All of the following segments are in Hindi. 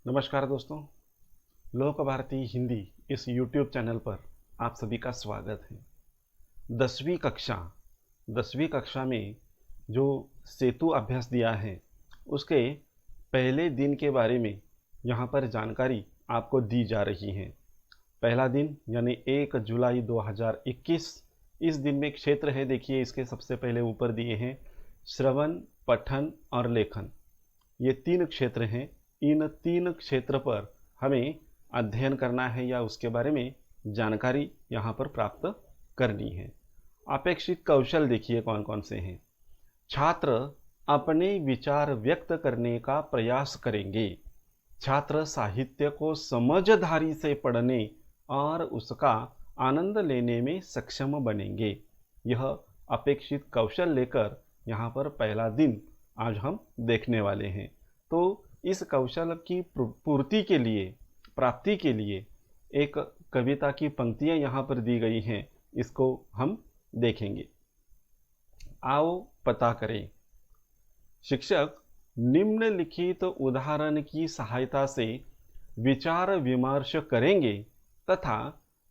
नमस्कार दोस्तों, लोक भारती हिंदी इस YouTube चैनल पर आप सभी का स्वागत है। 10वीं कक्षा में जो सेतु अभ्यास दिया है उसके पहले दिन के बारे में यहाँ पर जानकारी आपको दी जा रही है। पहला दिन यानी 1 जुलाई 2021। इस दिन में क्षेत्र है, देखिए इसके सबसे पहले ऊपर दिए हैं श्रवण, पठन और लेखन। ये 3 क्षेत्र हैं। इन 3 क्षेत्र पर हमें अध्ययन करना है या उसके बारे में जानकारी यहाँ पर प्राप्त करनी है। अपेक्षित कौशल देखिए कौन कौन से हैं। छात्र अपने विचार व्यक्त करने का प्रयास करेंगे। छात्र साहित्य को समझदारी से पढ़ने और उसका आनंद लेने में सक्षम बनेंगे। यह अपेक्षित कौशल लेकर यहाँ पर पहला दिन आज हम देखने वाले हैं। तो इस कौशल की प्राप्ति के लिए एक कविता की पंक्तियां यहाँ पर दी गई हैं, इसको हम देखेंगे। आओ पता करें। शिक्षक निम्नलिखित उदाहरण की सहायता से विचार विमर्श करेंगे तथा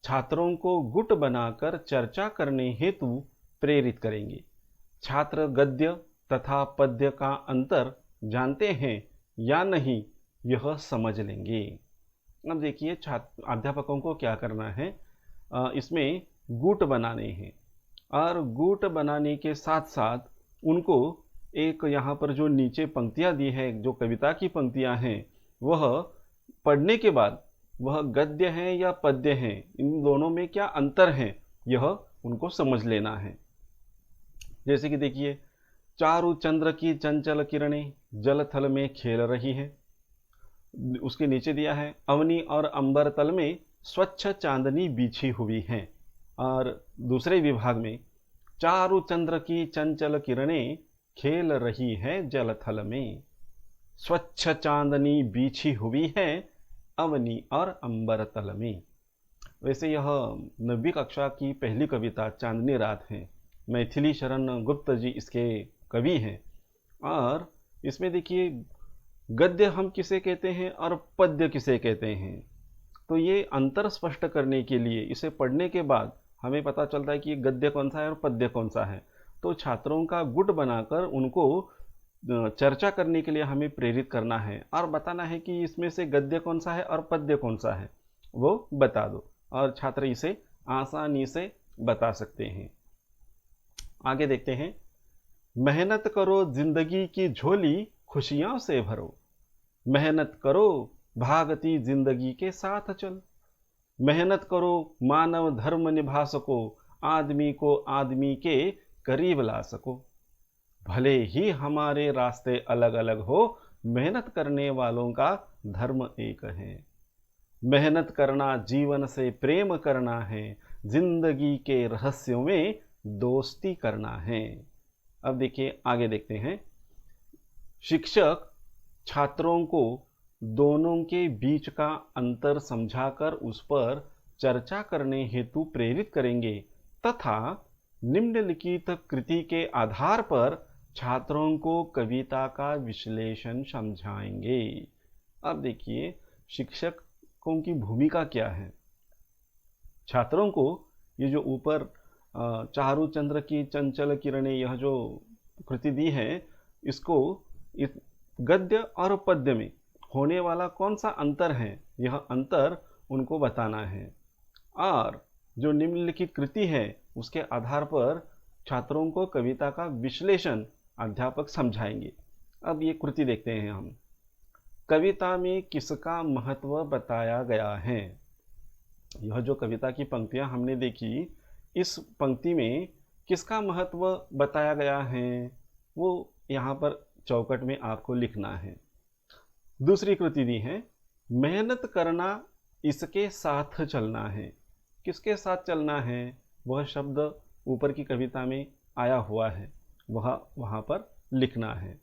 छात्रों को गुट बनाकर चर्चा करने हेतु प्रेरित करेंगे। छात्र गद्य तथा पद्य का अंतर जानते हैं या नहीं, यह समझ लेंगे। अब देखिए अध्यापकों को क्या करना है, इसमें गुट बनाने हैं और गुट बनाने के साथ साथ उनको एक यहाँ पर जो नीचे पंक्तियाँ दी है, जो कविता की पंक्तियाँ हैं, वह पढ़ने के बाद वह गद्य है या पद्य है, इन दोनों में क्या अंतर है, यह उनको समझ लेना है। जैसे कि देखिए, चारु चंद्र की चंचल किरणें जल थल में खेल रही है। उसके नीचे दिया है अवनी और अंबर तल में स्वच्छ चांदनी बिछी हुई है। और दूसरे विभाग में चारु चंद्र की चंचल किरणें खेल रही है जल थल में, स्वच्छ चांदनी बिछी हुई है अवनी और अंबर तल में। वैसे यह 9वीं कक्षा की पहली कविता चांदनी रात है। मैथिली शरण गुप्त जी इसके कवि हैं। और इसमें देखिए गद्य हम किसे कहते हैं और पद्य किसे कहते हैं, तो ये अंतर स्पष्ट करने के लिए इसे पढ़ने के बाद हमें पता चलता है कि ये गद्य कौन सा है और पद्य कौन सा है। तो छात्रों का गुट बनाकर उनको चर्चा करने के लिए हमें प्रेरित करना है और बताना है कि इसमें से गद्य कौन सा है और पद्य कौन सा है, वो बता दो। और छात्र इसे आसानी से बता सकते हैं। आगे देखते हैं। मेहनत करो जिंदगी की झोली खुशियों से भरो। मेहनत करो भागती जिंदगी के साथ चल। मेहनत करो मानव धर्म निभा सको, आदमी को आदमी के करीब ला सको। भले ही हमारे रास्ते अलग अलग हो, मेहनत करने वालों का धर्म एक है। मेहनत करना जीवन से प्रेम करना है, जिंदगी के रहस्यों में दोस्ती करना है। अब देखिए आगे देखते हैं। शिक्षक छात्रों को दोनों के बीच का अंतर समझाकर उस पर चर्चा करने हेतु प्रेरित करेंगे तथा निम्नलिखित कृति के आधार पर छात्रों को कविता का विश्लेषण समझाएंगे। अब देखिए शिक्षकों की भूमिका क्या है। छात्रों को ये जो ऊपर चारु चंद्र की चंचल किरणें, यह जो कृति दी है, इसको इस गद्य और पद्य में होने वाला कौन सा अंतर है, यह अंतर उनको बताना है। और जो निम्नलिखित कृति है उसके आधार पर छात्रों को कविता का विश्लेषण अध्यापक समझाएंगे। अब ये कृति देखते हैं हम। कविता में किसका महत्व बताया गया है। यह जो कविता की पंक्तियां हमने देखी, इस पंक्ति में किसका महत्व बताया गया है, वो यहाँ पर चौकट में आपको लिखना है। दूसरी कृति दी है, मेहनत करना इसके साथ चलना है। किसके साथ चलना है, वह शब्द ऊपर की कविता में आया हुआ है, वह वहाँ पर लिखना है।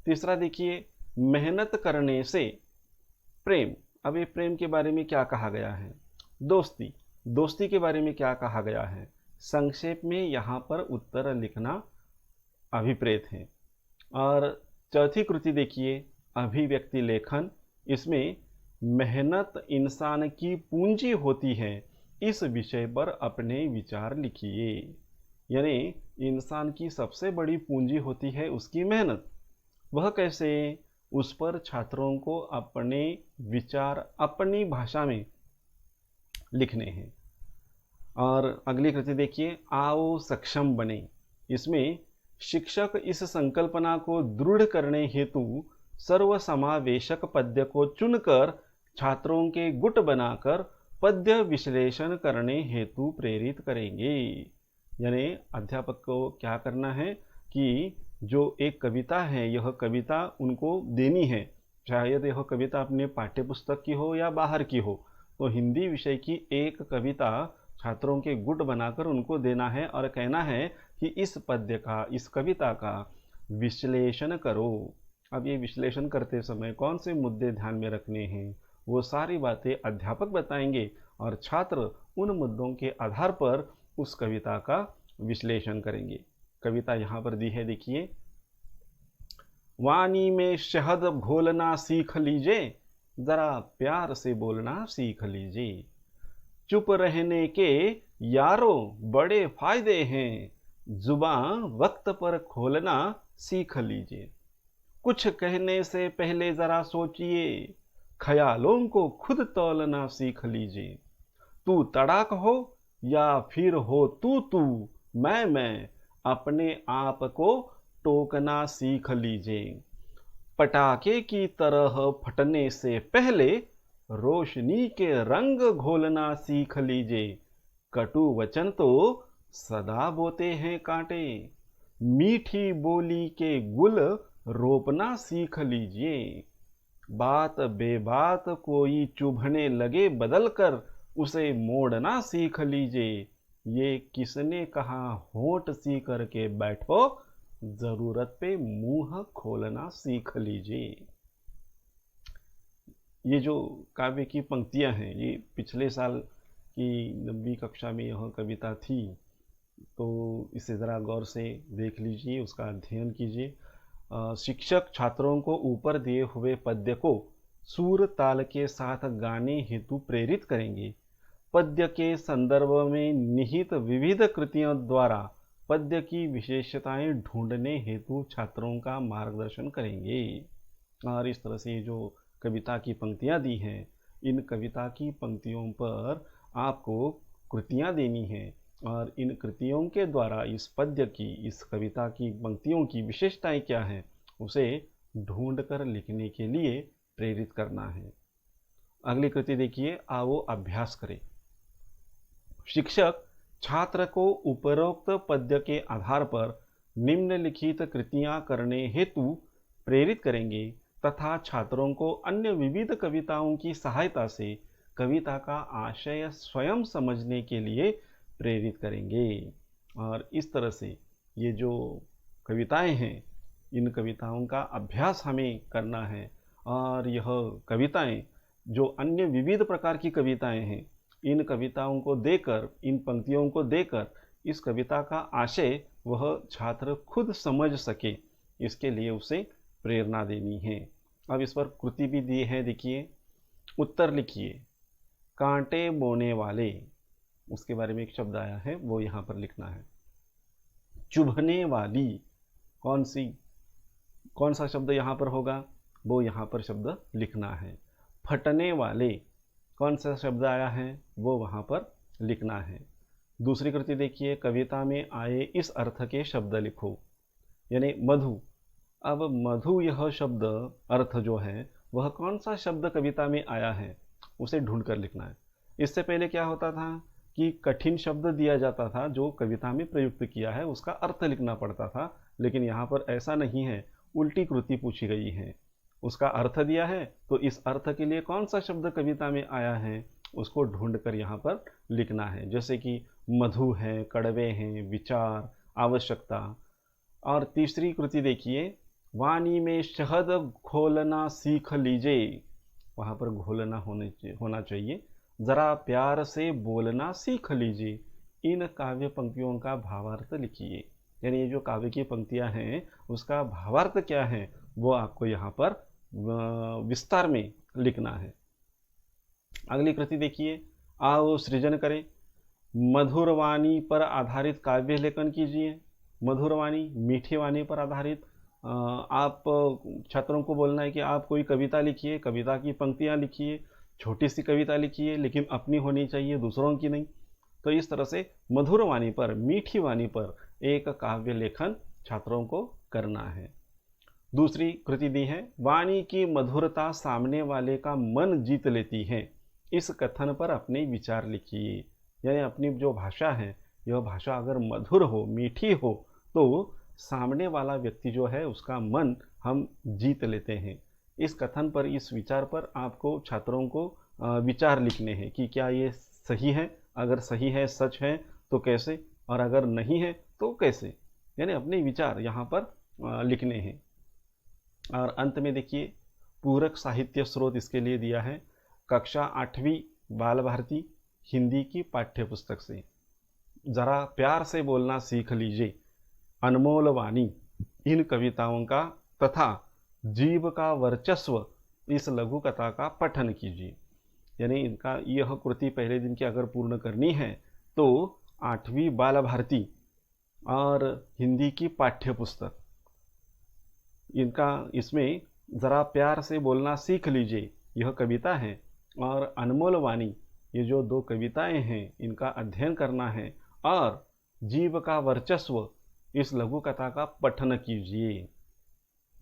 तीसरा देखिए, मेहनत करने से प्रेम। अब ये प्रेम के बारे में क्या कहा गया है। दोस्ती, दोस्ती के बारे में क्या कहा गया है। संक्षेप में यहाँ पर उत्तर लिखना अभिप्रेत है। और चौथी कृति देखिए, अभिव्यक्ति लेखन। इसमें मेहनत इंसान की पूंजी होती है, इस विषय पर अपने विचार लिखिए। यानी इंसान की सबसे बड़ी पूंजी होती है उसकी मेहनत। वह कैसे? उस पर छात्रों को अपने विचार अपनी भाषा में लिखने हैं। और अगली कृति देखिए, आओ सक्षम बने। इसमें शिक्षक इस संकल्पना को दृढ़ करने हेतु सर्वसमावेशक पद्य को चुनकर छात्रों के गुट बनाकर पद्य विश्लेषण करने हेतु प्रेरित करेंगे। यानी अध्यापक को क्या करना है कि जो एक कविता है, यह कविता उनको देनी है, शायद यह कविता अपने पाठ्य पुस्तक की हो या बाहर की हो, तो हिंदी विषय की एक कविता छात्रों के गुट बनाकर उनको देना है और कहना है कि इस पद्य का, इस कविता का विश्लेषण करो। अब ये विश्लेषण करते समय कौन से मुद्दे ध्यान में रखने हैं, वो सारी बातें अध्यापक बताएंगे और छात्र उन मुद्दों के आधार पर उस कविता का विश्लेषण करेंगे। कविता यहाँ पर दी है, देखिए। वाणी में शहद घोलना सीख लीजिए, जरा प्यार से बोलना सीख लीजिए। चुप रहने के यारों बड़े फायदे हैं, जुबान वक्त पर खोलना सीख लीजिए। कुछ कहने से पहले जरा सोचिए, ख्यालों को खुद तौलना सीख लीजिए। तू तड़ाक हो या फिर हो तू, मैं अपने आप को टोकना सीख लीजिए। पटाखे की तरह फटने से पहले रोशनी के रंग घोलना सीख लीजिए। कटु वचन तो सदा बोते हैं कांटे, मीठी बोली के गुल रोपना सीख लीजिए। बात बेबात कोई चुभने लगे बदलकर, उसे मोड़ना सीख लीजिए। ये किसने कहा होंठ सी करके बैठो, जरूरत पे मुंह खोलना सीख लीजिए। ये जो काव्य की पंक्तियां हैं, ये पिछले साल की 9वीं कक्षा में यह कविता थी, तो इसे ज़रा गौर से देख लीजिए, उसका अध्ययन कीजिए। शिक्षक छात्रों को ऊपर दिए हुए पद्य को सुर ताल के साथ गाने हेतु प्रेरित करेंगे। पद्य के संदर्भ में निहित विविध कृतियों द्वारा पद्य की विशेषताएं ढूंढने हेतु छात्रों का मार्गदर्शन करेंगे। और इस तरह से जो कविता की पंक्तियां दी हैं, इन कविता की पंक्तियों पर आपको कृतियां देनी हैं और इन कृतियों के द्वारा इस पद्य की, इस कविता की पंक्तियों की विशेषताएं क्या हैं, उसे ढूंढ कर लिखने के लिए प्रेरित करना है। अगली कृति देखिए, आओ अभ्यास करें। शिक्षक छात्र को उपरोक्त पद्य के आधार पर निम्नलिखित कृतियां करने हेतु प्रेरित करेंगे तथा छात्रों को अन्य विविध कविताओं की सहायता से कविता का आशय स्वयं समझने के लिए प्रेरित करेंगे। और इस तरह से ये जो कविताएं हैं, इन कविताओं का अभ्यास हमें करना है और यह कविताएं जो अन्य विविध प्रकार की कविताएं हैं, इन कविताओं को देकर, इन पंक्तियों को देकर इस कविता का आशय वह छात्र खुद समझ सके, इसके लिए उसे प्रेरणा देनी है। अब इस पर कृति भी दी है, देखिए। उत्तर लिखिए। कांटे बोने वाले, उसके बारे में एक शब्द आया है, वो यहाँ पर लिखना है। चुभने वाली, कौन सा शब्द यहाँ पर होगा, वो यहाँ पर शब्द लिखना है। फटने वाले, कौन सा शब्द आया है, वो वहाँ पर लिखना है। दूसरी कृति देखिए, कविता में आए इस अर्थ के शब्द लिखो, यानी मधु। अब मधु यह शब्द अर्थ जो है, वह कौन सा शब्द कविता में आया है, उसे ढूंढ कर लिखना है। इससे पहले क्या होता था कि कठिन शब्द दिया जाता था जो कविता में प्रयुक्त किया है, उसका अर्थ लिखना पड़ता था, लेकिन यहाँ पर ऐसा नहीं है, उल्टी कृति पूछी गई है। उसका अर्थ दिया है, तो इस अर्थ के लिए कौन सा शब्द कविता में आया है, उसको ढूंढकर यहाँ पर लिखना है। जैसे कि मधु है, कड़वे हैं, विचार, आवश्यकता। और तीसरी कृति देखिए, वाणी में शहद घोलना सीख लीजिए, वहाँ पर घोलना होना चाहिए। जरा प्यार से बोलना सीख लीजिए। इन काव्य पंक्तियों का भावार्थ लिखिए, यानी ये जो काव्य की पंक्तियां हैं, उसका भावार्थ क्या है, वो आपको यहाँ पर विस्तार में लिखना है। अगली कृति देखिए, आओ सृजन करें। मधुरवाणी पर आधारित काव्य लेखन कीजिए। मधुरवाणी, मीठी वाणी पर आधारित आप छात्रों को बोलना है कि आप कोई कविता लिखिए, कविता की पंक्तियाँ लिखिए, छोटी सी कविता लिखिए, लेकिन अपनी होनी चाहिए, दूसरों की नहीं। तो इस तरह से मधुर वाणी पर, मीठी वाणी पर एक काव्य लेखन छात्रों को करना है। दूसरी कृति दी है, वाणी की मधुरता सामने वाले का मन जीत लेती है। इस कथन पर अपने विचार लिखिए। यानी अपनी जो भाषा है, यह भाषा अगर मधुर हो, मीठी हो, तो सामने वाला व्यक्ति जो है उसका मन हम जीत लेते हैं। इस कथन पर, इस विचार पर आपको छात्रों को विचार लिखने हैं कि क्या ये सही है, अगर सही है, सच है तो कैसे, और अगर नहीं है तो कैसे। यानी अपने विचार यहाँ पर लिखने हैं। और अंत में देखिए, पूरक साहित्य स्रोत इसके लिए दिया है, कक्षा 8वीं बाल भारती हिंदी की पाठ्य पुस्तक से। ज़रा प्यार से बोलना सीख लीजिए, अनमोल वाणी इन कविताओं का तथा जीव का वर्चस्व इस लघु कथा का पठन कीजिए। यानी इनका यह कृति पहले दिन की अगर पूर्ण करनी है तो 8वीं बाल भारती और हिंदी की पाठ्य पुस्तक, इनका इसमें ज़रा प्यार से बोलना सीख लीजिए यह कविता है, और अनमोल वाणी ये जो 2 कविताएं हैं इनका अध्ययन करना है, और जीव का वर्चस्व इस लघु कथा का पठन कीजिए।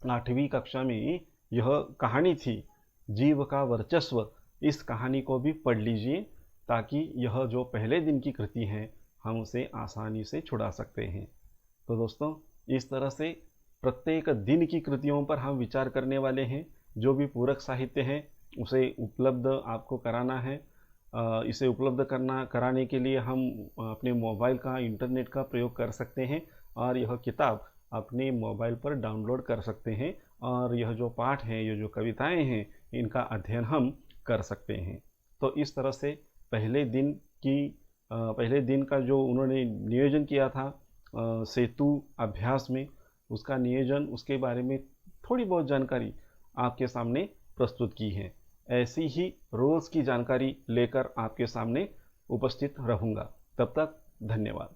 8वीं कक्षा में यह कहानी थी, जीव का वर्चस्व। इस कहानी को भी पढ़ लीजिए ताकि यह जो पहले दिन की कृति है हम उसे आसानी से छुड़ा सकते हैं। तो दोस्तों, इस तरह से प्रत्येक दिन की कृतियों पर हम विचार करने वाले हैं। जो भी पूरक साहित्य है उसे उपलब्ध आपको कराना है। इसे उपलब्ध कराने के लिए हम अपने मोबाइल का, इंटरनेट का प्रयोग कर सकते हैं, और यह किताब अपने मोबाइल पर डाउनलोड कर सकते हैं, और यह जो पाठ हैं, ये जो कविताएं हैं, इनका अध्ययन हम कर सकते हैं। तो इस तरह से पहले दिन का जो उन्होंने नियोजन किया था सेतु अभ्यास में, उसका नियोजन, उसके बारे में थोड़ी बहुत जानकारी आपके सामने प्रस्तुत की है। ऐसी ही रोज़ की जानकारी लेकर आपके सामने उपस्थित रहूँगा। तब तक धन्यवाद।